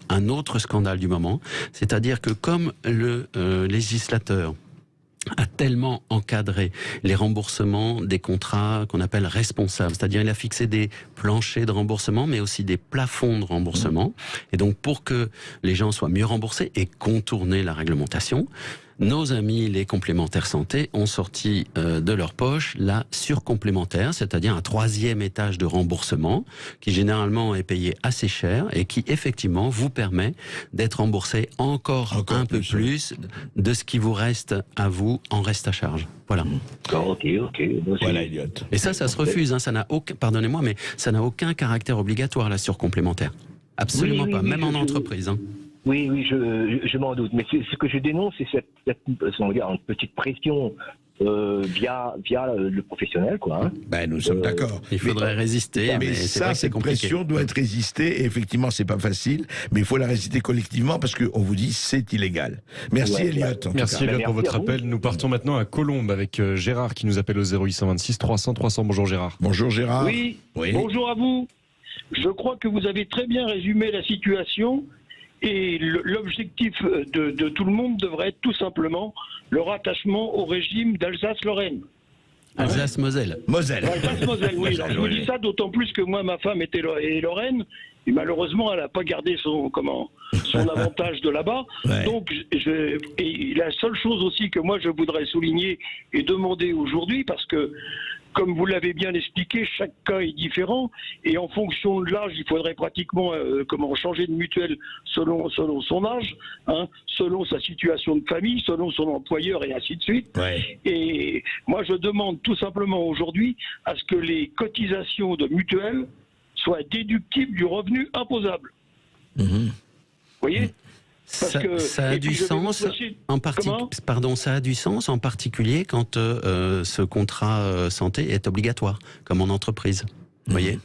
un autre scandale du moment. C'est-à-dire que comme le législateur a tellement encadré les remboursements des contrats qu'on appelle responsables. C'est-à-dire, il a fixé des planchers de remboursement, mais aussi des plafonds de remboursement. Et donc, pour que les gens soient mieux remboursés et contourner la réglementation, nos amis, les complémentaires santé, ont sorti de leur poche la surcomplémentaire, c'est-à-dire un 3e étage de remboursement qui généralement est payé assez cher et qui effectivement vous permet d'être remboursé encore un peu plus de ce qui vous reste à vous en reste à charge. Voilà. Ok. Voilà, Elliot. Et ça se refuse. Hein, ça n'a aucun, pardonnez-moi, mais ça n'a aucun caractère obligatoire, la surcomplémentaire. Absolument pas, même en entreprise. Hein. Oui, je m'en doute. Mais ce que je dénonce, c'est cette on va dire, une petite pression via le professionnel, quoi. Hein. Ben, nous sommes d'accord. Il faudrait résister, mais c'est vrai que c'est cette compliqué. pression doit être résistée. Et effectivement, c'est pas facile, mais il faut la résister collectivement parce qu'on vous dit c'est illégal. Merci, Elliot. Merci Elliot pour votre appel. Nous partons maintenant à Colombes avec Gérard qui nous appelle au 0826 300 300. Bonjour Gérard. Bonjour Gérard. Oui, bonjour à vous. Je crois que vous avez très bien résumé la situation. Et l'objectif de tout le monde devrait être tout simplement le rattachement au régime d'Alsace-Lorraine. Alsace-Moselle. Alsace-Moselle, oui. Alors, je vous dis ça d'autant plus que moi, ma femme est Lorraine, et malheureusement, elle n'a pas gardé son avantage de là-bas. Ouais. Donc, et la seule chose aussi que moi je voudrais souligner et demander aujourd'hui, parce que comme vous l'avez bien expliqué, chaque cas est différent et en fonction de l'âge, il faudrait pratiquement changer de mutuelle selon son âge, hein, selon sa situation de famille, selon son employeur et ainsi de suite. Ouais. Et moi, je demande tout simplement aujourd'hui à ce que les cotisations de mutuelle soient déductibles du revenu imposable. Vous voyez ? Ça a du sens ça a du sens en particulier quand ce contrat santé est obligatoire, comme en entreprise. Vous voyez ?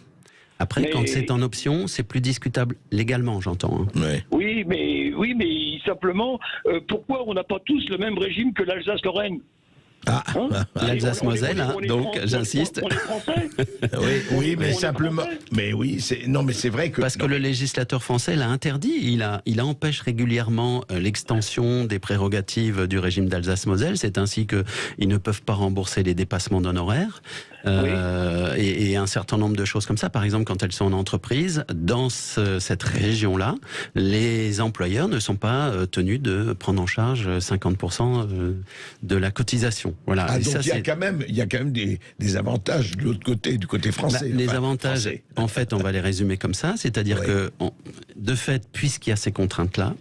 Après, quand c'est en option, c'est plus discutable légalement, j'entends. Hein. Ouais. Oui, mais simplement, pourquoi on n'a pas tous le même régime que l'Alsace-Lorraine ? Hein, l'Alsace-Moselle, hein, donc j'insiste. On est français. oui, mais simplement. Mais oui, c'est vrai que. Parce que le législateur français l'a interdit. Il empêche régulièrement l'extension des prérogatives du régime d'Alsace-Moselle. C'est ainsi qu'ils ne peuvent pas rembourser les dépassements d'honoraires. Et un certain nombre de choses comme ça. Par exemple, quand elles sont en entreprise, dans cette région-là, les employeurs ne sont pas tenus de prendre en charge 50% de la cotisation. Voilà. Ah, donc il y a quand même des avantages de l'autre côté, du côté français. Les avantages, en fait, on va les résumer comme ça, c'est-à-dire que, de fait, puisqu'il y a ces contraintes-là,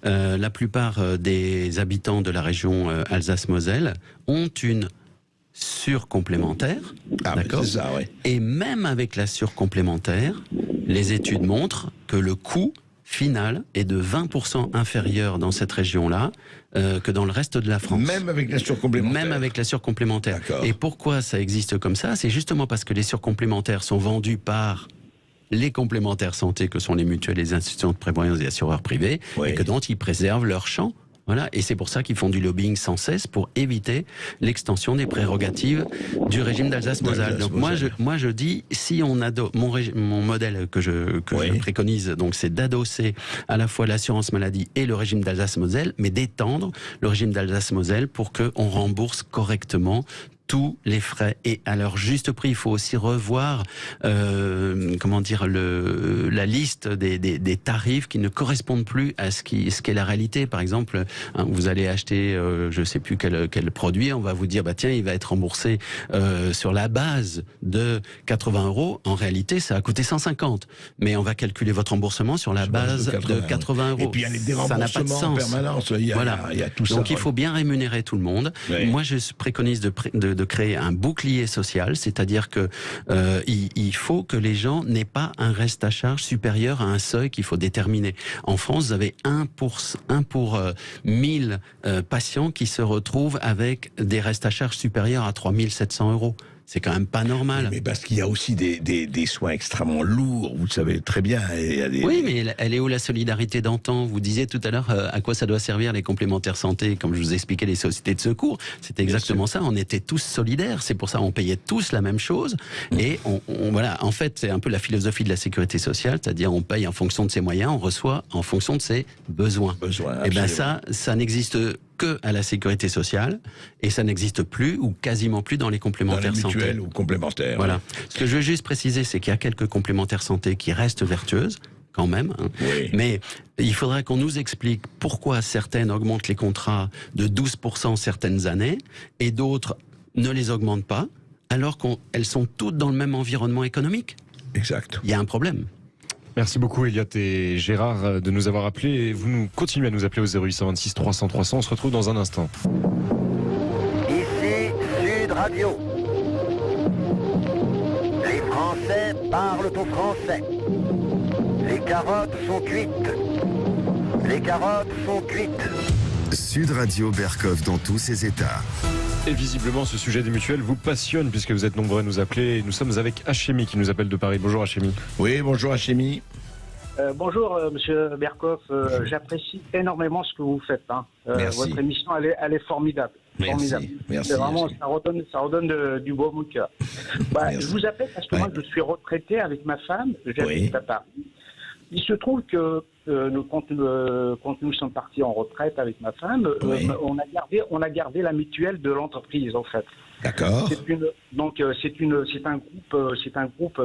la plupart des habitants de la région Alsace-Moselle ont une surcomplémentaire, d'accord ? C'est ça, ouais. Et même avec la surcomplémentaire, les études montrent que le coût final est de 20% inférieur dans cette région-là que dans le reste de la France. Même avec la surcomplémentaire. Même avec la surcomplémentaire. Et pourquoi ça existe comme ça ? C'est justement parce que les surcomplémentaires sont vendus par les complémentaires santé que sont les mutuelles, les institutions de prévoyance et assureurs privés, et que donc ils préservent leur champ. Voilà, et c'est pour ça qu'ils font du lobbying sans cesse pour éviter l'extension des prérogatives du régime d'Alsace-Moselle. Donc moi je dis, si on adopte mon modèle que je préconise, donc c'est d'adosser à la fois l'assurance maladie et le régime d'Alsace-Moselle, mais d'étendre le régime d'Alsace-Moselle pour qu'on rembourse correctement tous les frais et à leur juste prix. Il faut aussi revoir la liste des tarifs qui ne correspondent plus à ce qu'est la réalité. Par exemple, vous allez acheter je sais plus quel produit, on va vous dire tiens, il va être remboursé sur la base de 80 €. En réalité, ça a coûté 150. Mais on va calculer votre remboursement sur la base de 80 €. Et puis il y a les déremboursements en permanence. Il y a tout ça. Donc il faut bien rémunérer tout le monde. Moi, je préconise de créer un bouclier social, c'est-à-dire que il faut que les gens n'aient pas un reste à charge supérieur à un seuil qu'il faut déterminer. En France, vous avez 1 pour 1000 patients qui se retrouvent avec des restes à charge supérieurs à 3 700 €. C'est quand même pas normal. Mais parce qu'il y a aussi des soins extrêmement lourds, vous le savez très bien. Oui, mais elle est où la solidarité d'antan ? Vous disiez tout à l'heure à quoi ça doit servir les complémentaires santé, comme je vous expliquais les sociétés de secours. C'était exactement ça, on était tous solidaires, c'est pour ça qu'on payait tous la même chose. Et voilà, en fait, c'est un peu la philosophie de la sécurité sociale, c'est-à-dire on paye en fonction de ses moyens, on reçoit en fonction de ses besoins. Et bien ça n'existe que à la sécurité sociale, et ça n'existe plus ou quasiment plus dans les complémentaires dans les santé. mutuelles ou complémentaires. Voilà. Ce que je veux juste préciser, c'est qu'il y a quelques complémentaires santé qui restent vertueuses, quand même. Hein. Oui. Mais il faudrait qu'on nous explique pourquoi certaines augmentent les contrats de 12% certaines années et d'autres ne les augmentent pas, alors qu'elles sont toutes dans le même environnement économique. Exact. Il y a un problème. Merci beaucoup Elliot et Gérard de nous avoir appelés. Vous continuez à nous appeler au 0826 300 300. On se retrouve dans un instant. Ici Sud Radio. Les Français parlent au français. Les carottes sont cuites. Les carottes sont cuites. Sud Radio Berkov dans tous ses états. Et visiblement, ce sujet des mutuelles vous passionne puisque vous êtes nombreux à nous appeler. Nous sommes avec Hachemi qui nous appelle de Paris. Bonjour Hachemi. Oui, bonjour Hachemi. Bonjour Monsieur Berkov, j'apprécie énormément ce que vous faites. Hein. Merci. Votre émission, elle est formidable. Merci. Formidable. Merci. C'est vraiment, ça redonne du beau au cœur. Je vous appelle parce que moi, je suis retraité avec ma femme. J'habite à Paris. Il se trouve que quand nous sommes partis en retraite avec ma femme, on a gardé la mutuelle de l'entreprise en fait. D'accord. C'est un groupe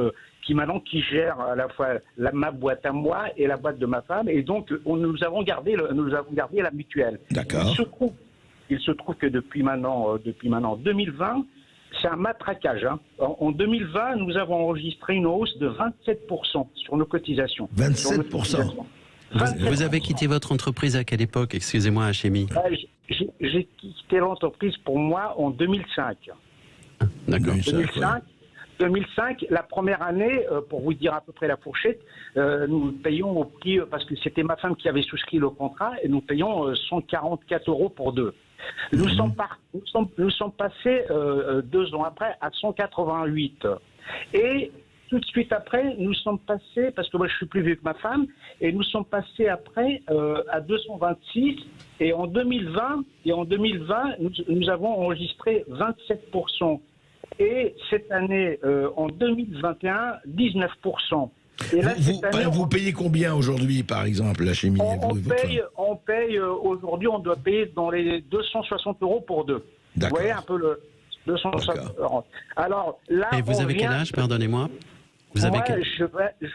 qui gère à la fois ma boîte à moi et la boîte de ma femme, et donc nous avons gardé la mutuelle. D'accord. Il se trouve que depuis maintenant 2020, c'est un matraquage. Hein. En 2020, nous avons enregistré une hausse de 27% sur nos cotisations. 27%. Vous avez quitté votre entreprise à quelle époque? Excusez-moi, Hachemi. J'ai quitté l'entreprise pour moi en 2005. D'accord. 2005, la première année, pour vous dire à peu près la fourchette, nous payons au prix, parce que c'était ma femme qui avait souscrit le contrat, et nous payons 144 € pour deux. Nous sommes passés 2 ans après à 188. Et tout de suite après, nous sommes passés, parce que moi je suis plus vieux que ma femme, et nous sommes passés après à 226. Et en 2020, nous avons enregistré 27%. Et cette année, en 2021, 19%. Et là, vous payez combien aujourd'hui, par exemple, la chimie? On paye aujourd'hui, on doit payer dans les 260 € pour deux. Vous voyez un peu le 260 €. Alors là, et vous avez quel âge, pardonnez-moi? Je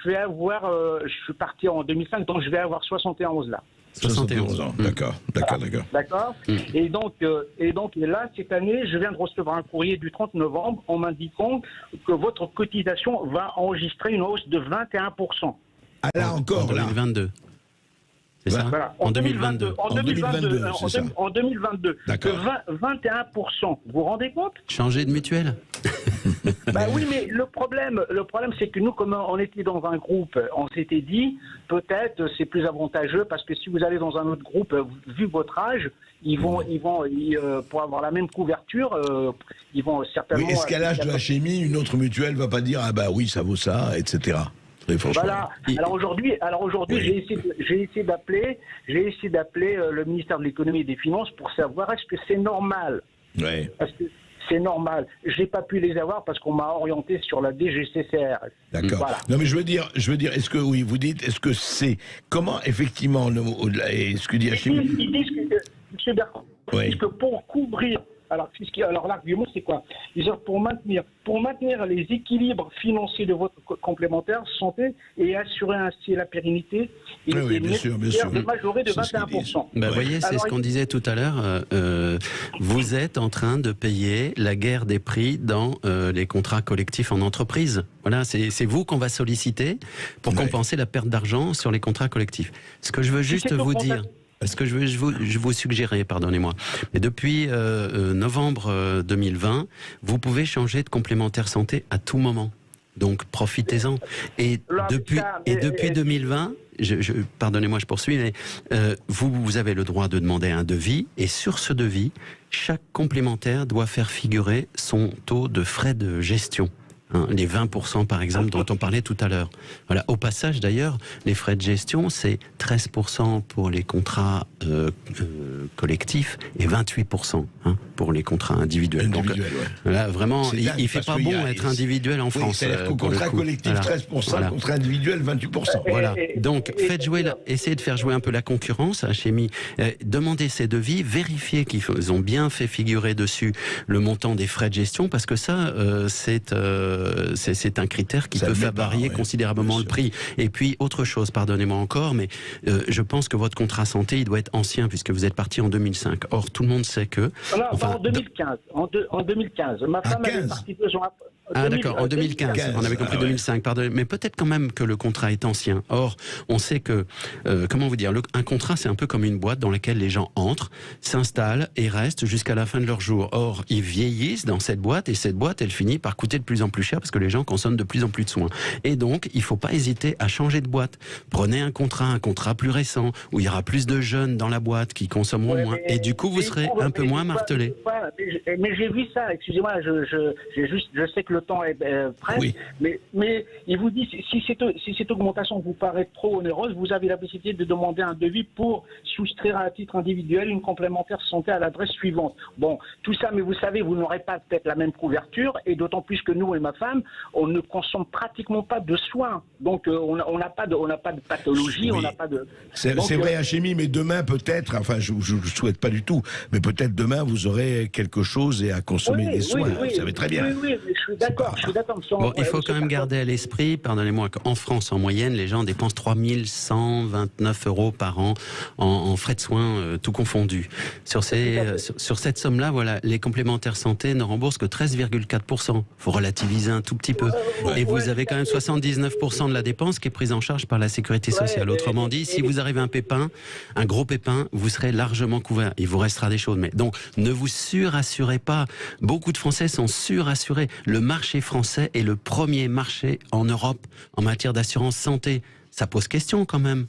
vais avoir, je suis parti en 2005, donc je vais avoir 71 là. 71 ans, d'accord. Et donc là, cette année, je viens de recevoir un courrier du 30 novembre en m'indiquant que votre cotisation va enregistrer une hausse de 21%. Ah là encore, en 2022. C'est ça? Voilà. En 2022. En 2022. D'accord. 21%. Vous vous rendez compte? Changer de mutuelle? Oui, mais le problème, c'est que nous, comme on était dans un groupe, on s'était dit, peut-être c'est plus avantageux parce que si vous allez dans un autre groupe, vu votre âge, ils vont pour avoir la même couverture, ils vont certainement. Oui, est-ce qu'à l'âge de la chimie, une autre mutuelle va pas dire ah bah oui, ça vaut ça, etc. Voilà. Alors aujourd'hui, oui. j'ai essayé d'appeler le ministère de l'économie et des finances pour savoir est-ce que c'est normal. Oui. Parce que c'est normal. Je n'ai pas pu les avoir parce qu'on m'a orienté sur la DGCCRF. D'accord. Voilà. Non mais je veux dire, est-ce que oui, vous dites, est-ce que c'est comment effectivement ce que dit Hachemi? Ils disent que M. Bertrand, ils disent que pour couvrir. Alors l'argument c'est quoi? Ils disent pour maintenir les équilibres financiers de votre complémentaire santé et assurer ainsi la pérennité et bien sûr. de majorer de 21%. Vous voyez, c'est ce qu'on disait tout à l'heure. Vous êtes en train de payer la guerre des prix dans les contrats collectifs en entreprise. Voilà, c'est vous qu'on va solliciter pour compenser la perte d'argent sur les contrats collectifs. Ce que je veux juste vous dire. Ce que je vous suggérer, pardonnez-moi, mais depuis novembre 2020, vous pouvez changer de complémentaire santé à tout moment. Donc profitez-en. Et depuis 2020, pardonnez-moi, je poursuis, mais vous avez le droit de demander un devis, et sur ce devis, chaque complémentaire doit faire figurer son taux de frais de gestion. les 20% par exemple dont on parlait tout à l'heure. Voilà. Au passage d'ailleurs, les frais de gestion, c'est 13% pour les contrats collectifs et 28% pour les contrats individuels. Donc, voilà, vraiment, il ne fait pas bon être individuel en France. C'est-à-dire qu'au contrat collectif, 13%, contrat individuel, 28%. Voilà. Donc, essayez de faire jouer un peu la concurrence à Chemie. Demandez ces devis, vérifiez qu'ils ont bien fait figurer dessus le montant des frais de gestion, parce que ça, c'est un critère qui peut faire varier considérablement le prix. Et puis, autre chose, pardonnez-moi encore, mais je pense que votre contrat santé, il doit être ancien, puisque vous êtes parti en 2005. Or, tout le monde sait que... Non, en 2015. En 2015. Ma femme est partie 2 ans après. D'accord, en 2015. On avait compris 2005, pardon. Mais peut-être quand même que le contrat est ancien. Or, on sait que, comment vous dire, un contrat, c'est un peu comme une boîte dans laquelle les gens entrent, s'installent et restent jusqu'à la fin de leur jour. Or, ils vieillissent dans cette boîte, et cette boîte, elle finit par coûter de plus en plus cher parce que les gens consomment de plus en plus de soins. Et donc, il ne faut pas hésiter à changer de boîte. Prenez un contrat plus récent, où il y aura plus de jeunes dans la boîte qui consommeront moins. Et du coup, vous serez un peu moins martelé. Mais j'ai vu ça, excusez-moi, je sais que le temps est prêt, mais il vous dit, si cette augmentation vous paraît trop onéreuse, vous avez la possibilité de demander un devis pour souscrire à titre individuel une complémentaire santé à l'adresse suivante. Bon, tout ça, mais vous savez, vous n'aurez pas peut-être la même couverture, et d'autant plus que nous et ma femme, on ne consomme pratiquement pas de soins. Donc, on n'a pas de pathologie, on n'a pas de... C'est vrai à Chemie, mais demain peut-être, enfin je ne le souhaite pas du tout, mais peut-être demain vous aurez quelque chose et à consommer des soins, vous savez très bien. Oui, mais je suis d'accord. Bon, il faut quand même garder à l'esprit, pardonnez-moi, qu'en France, en moyenne, les gens dépensent 3 129 € par an en frais de soins, tout confondu. Sur cette somme-là, voilà, les complémentaires santé ne remboursent que 13,4%. Il faut relativiser un tout petit peu. Et vous avez quand même 79% de la dépense qui est prise en charge par la sécurité sociale. Autrement dit, si vous arrivez un gros pépin, vous serez largement couvert. Il vous restera des choses. Mais donc, ne vous surassurez pas. Beaucoup de Français sont surassurés. Le marché français est le premier marché en Europe en matière d'assurance santé. Ça pose question quand même.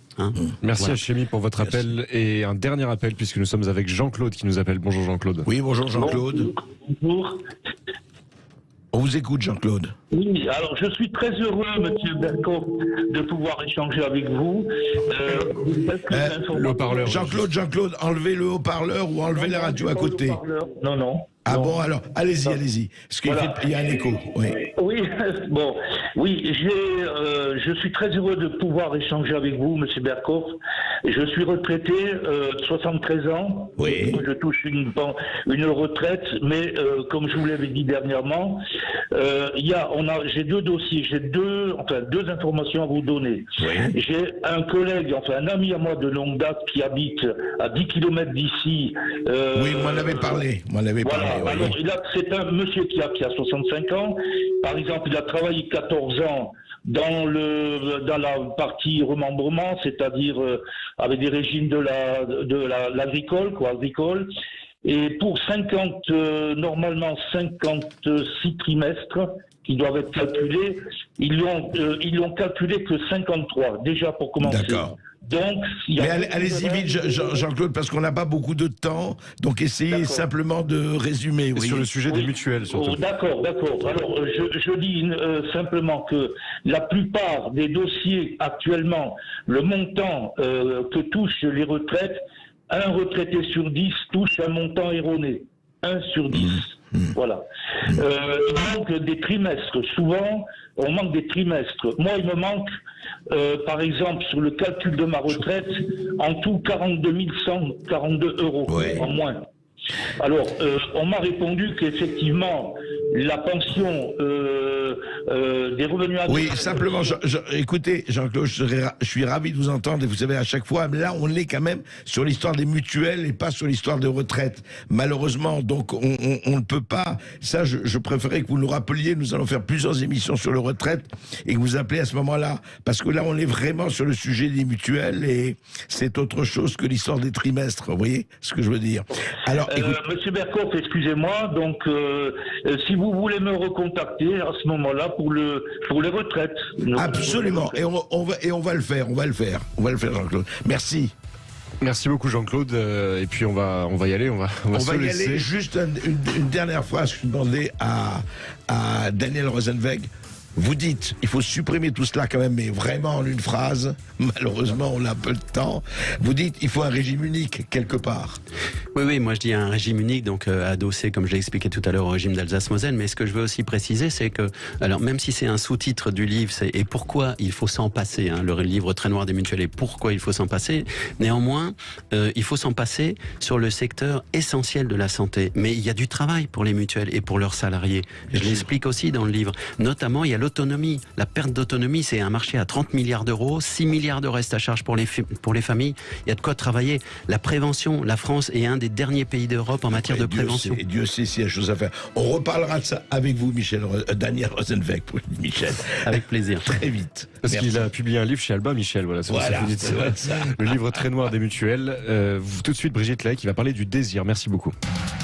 Merci à Chemie pour votre appel. Et un dernier appel, puisque nous sommes avec Jean-Claude qui nous appelle. Bonjour Jean-Claude. Oui, bonjour Jean-Claude. Bonjour. On vous écoute Jean-Claude. Oui, alors je suis très heureux, Monsieur Bercoff, de pouvoir échanger avec vous. Le haut-parleur. Jean-Claude, enlevez le haut-parleur ou enlevez la radio à côté. Non. Ah bon, alors, allez-y. Parce qu'il y a un écho. Oui, bon. Oui, je suis très heureux de pouvoir échanger avec vous, Monsieur Bercoff. Je suis retraité, 73 ans. Oui. Je touche une retraite, mais comme je vous l'avais dit dernièrement, j'ai deux dossiers, deux informations à vous donner. Oui. J'ai un collègue, un ami à moi de longue date qui habite à 10 km d'ici. Oui, vous m'en avez parlé. Alors, c'est un monsieur qui a 65 ans. Par exemple, il a travaillé 14 ans dans la partie remembrement, c'est-à-dire avec des régimes de l'agricole, Et pour 56 trimestres qui doivent être calculés, ils l'ont calculé que 53, déjà pour commencer. D'accord. Donc, mais allez-y vite, Jean-Claude, parce qu'on n'a pas beaucoup de temps. Donc, essayez simplement de résumer. Sur le sujet des mutuelles, surtout. D'accord. Alors, je dis simplement que la plupart des dossiers actuellement, le montant que touchent les retraites, un retraité sur 10 touche un montant erroné. 1 sur 10. Voilà. Il manque des trimestres. Souvent, on manque des trimestres. Moi, il me manque, par exemple, sur le calcul de ma retraite, en tout 42 142 € en moins. Alors, on m'a répondu qu'effectivement, la pension des revenus... Oui, simplement, écoutez, Jean-Claude, je suis ravi de vous entendre, et vous savez, à chaque fois, là, on est quand même sur l'histoire des mutuelles et pas sur l'histoire de retraite. Malheureusement, donc, on ne peut pas... Ça, je préférais que vous nous rappeliez, nous allons faire plusieurs émissions sur le retraite, et que vous appelez à ce moment-là, parce que là, on est vraiment sur le sujet des mutuelles, et c'est autre chose que l'histoire des trimestres, vous voyez ce que je veux dire. Alors, Monsieur Bercoff, excusez-moi, donc si vous voulez me recontacter à ce moment-là pour les retraites. Absolument, et on va le faire, Jean-Claude. Merci. Merci beaucoup Jean-Claude. Et puis on va y aller. On va y aller. Juste une dernière phrase que je demandais à Daniel Rosenweg. Vous dites, il faut supprimer tout cela quand même, mais vraiment en une phrase. Malheureusement, on a peu de temps. Vous dites, il faut un régime unique quelque part. Oui, moi je dis un régime unique, donc adossé, comme je l'ai expliqué tout à l'heure, au régime d'Alsace-Moselle. Mais ce que je veux aussi préciser, c'est que, alors même si c'est un sous-titre du livre, c'est et pourquoi il faut s'en passer, le livre très noir des mutuelles, et pourquoi il faut s'en passer. Néanmoins, il faut s'en passer sur le secteur essentiel de la santé. Mais il y a du travail pour les mutuelles et pour leurs salariés. Je l'explique aussi dans le livre. Notamment, il y a l'autonomie. La perte d'autonomie, c'est un marché à 30 milliards d'euros, 6 milliards de reste à charge pour les familles. Il y a de quoi travailler. La prévention, la France est un des derniers pays d'Europe en matière de prévention. Dieu sait s'il y a chose à faire. On reparlera de ça avec vous, Daniel Rosenweg. Michel. Avec plaisir. Très vite. Parce qu'il a publié un livre chez Albin Michel. Voilà, ça. Le livre très noir des mutuelles. Tout de suite, Brigitte Lahaye qui va parler du désir. Merci beaucoup.